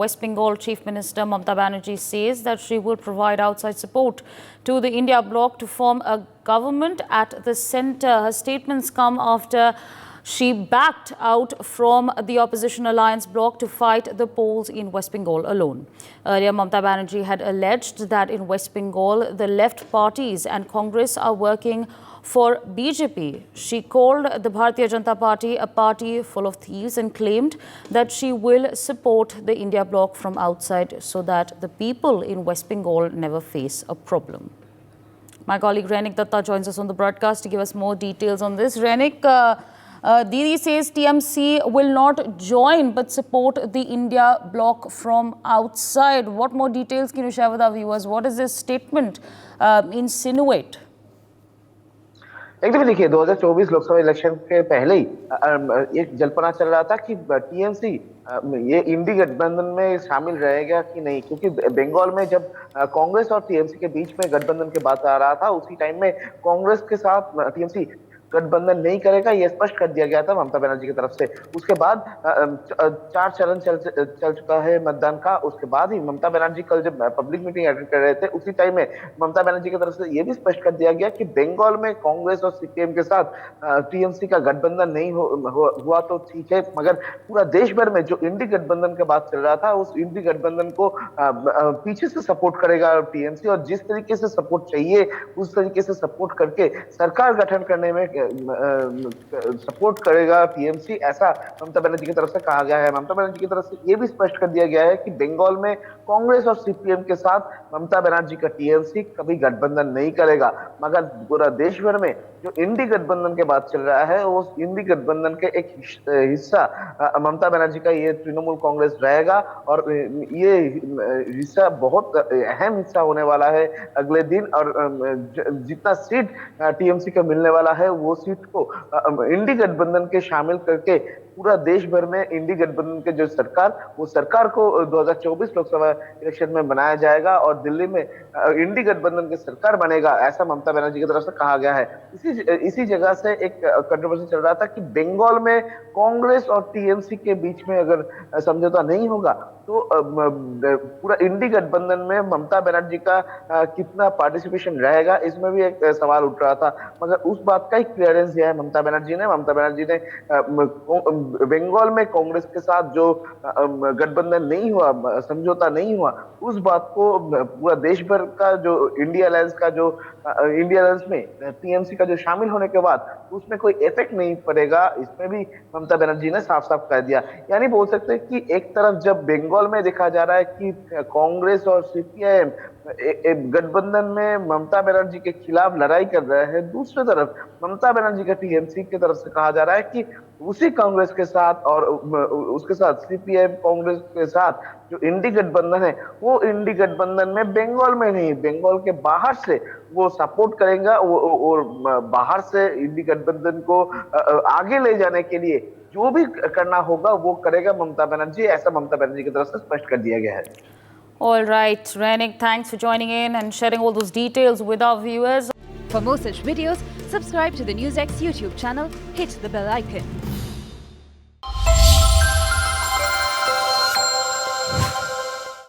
West Bengal Chief Minister Mamata Banerjee says that she will provide outside support to the India bloc to form a government at the centre. Her statements come after she backed out from the opposition alliance bloc to fight the polls in West Bengal alone. Earlier, Mamata Banerjee had alleged that in West Bengal, the left parties and Congress are working for BJP. She called the Bharatiya Janata Party a party full of thieves and claimed that she will support the India bloc from outside so that the people in West Bengal never face a problem. My colleague Renik Datta joins us on the broadcast to give us more details on this. Renik, Didi says TMC will not join but support the India bloc from outside. What more details can you share with our viewers? What does this statement insinuate? एकदम देखिए 2024 Lok Sabha election के पहले ही एक जल्पना चल रहा था कि TMC ये इंडी गठबंधन में शामिल रहेगा कि नहीं, क्योंकि बंगाल में जब कांग्रेस और टीएमसी के बीच में गठबंधन की बात आ रहा था उसी टाइम में कांग्रेस के साथ टीएमसी गठबंधन नहीं करेगा, यह स्पष्ट कर दिया गया था ममता बनर्जी की तरफ से। उसके बाद 4 चरण चल चुका है मतदान का। उसके बाद ही ममता बनर्जी कल जब पब्लिक मीटिंग अटेंड कर रहे थे उसी टाइम में ममता बनर्जी की तरफ से यह भी स्पष्ट कर दिया गया कि बंगाल में कांग्रेस और सीपीएम के साथ टीएमसी का गठबंधन नहीं हुआ तो ठीक है, मगर पूरा देश भर में जो इंडी गठबंधन की बात चल रहा था उस इंडी गठबंधन को पीछे से सपोर्ट करेगा टीएमसी, और जिस तरीके से सपोर्ट चाहिए उस तरीके से सपोर्ट करके सरकार गठन करने में सपोर्ट करेगा टीएमसी, ऐसा ममता बनर्जी की तरफ से कहा गया है। ममता बनर्जी की तरफ से यह भी स्पष्ट कर दिया गया है कि बंगाल में कांग्रेस और सीपीएम के साथ ममता बनर्जी का टीएमसी कभी गठबंधन नहीं करेगा, मगर पूरा देश भर में जो इंडी गठबंधन के बात चल रहा है उस इंडी गठबंधन के एक हिस्सा ममता बनर्जी का ये तृणमूल कांग्रेस रहेगा, और ये हिस्सा बहुत अहम हिस्सा होने वाला है अगले दिन। और जितना सीट टीएमसी का मिलने वाला है वो सीट को इंडी गठबंधन के शामिल करके पूरा देश भर में इंडी गठबंधन के जो सरकार को 2024 लोकसभा इलेक्शन में बनाया जाएगा और दिल्ली में इंडी गठबंधन की सरकार बनेगा, ऐसा ममता बनर्जी की तरफ से कहा गया है। इसी जगह से एक कंट्रोवर्सी चल रहा था कि बंगाल में कांग्रेस और टीएमसी के बीच में अगर समझौता नहीं होगा तो पूरा इंडी गठबंधन में ममता बनर्जी का कितना पार्टिसिपेशन रहेगा, इसमें भी एक सवाल उठ रहा था, मगर उस बात का ही क्लियरेंस दिया है ममता बनर्जी ने बंगाल में कांग्रेस के साथ जो गठबंधन नहीं हुआ, समझौता नहीं हुआ, उस बात को पूरा देश भर का जो इंडिया अलायंस में टीएमसी का जो शामिल होने के बाद उसमें कोई इफेक्ट नहीं पड़ेगा, इसमें भी ममता बनर्जी ने साफ साफ कह दिया। यानी बोल सकते हैं कि एक तरफ जब बंगाल में देखा जा रहा है कि कांग्रेस और सीपीआईएम गठबंधन में ममता बनर्जी के खिलाफ लड़ाई कर रहे हैं, दूसरी तरफ ममता बनर्जी का टीएमसी की तरफ से कहा जा रहा है कि उसी कांग्रेस के साथ और उसके साथ सीपीएम कांग्रेस के साथ जो इंडी गठबंधन है वो इंडी गठबंधन में बंगाल में नहीं, बंगाल के बाहर से वो सपोर्ट करेगा और बाहर से इंडी गठबंधन को आगे ले जाने के लिए जो भी करना होगा वो करेगा ममता बनर्जी, ऐसा ममता बनर्जी की तरफ से स्पष्ट कर दिया गया है। All right, Renik, thanks for joining in and sharing all those details with our viewers. For more such videos, subscribe to the NewsX YouTube channel, hit the bell icon.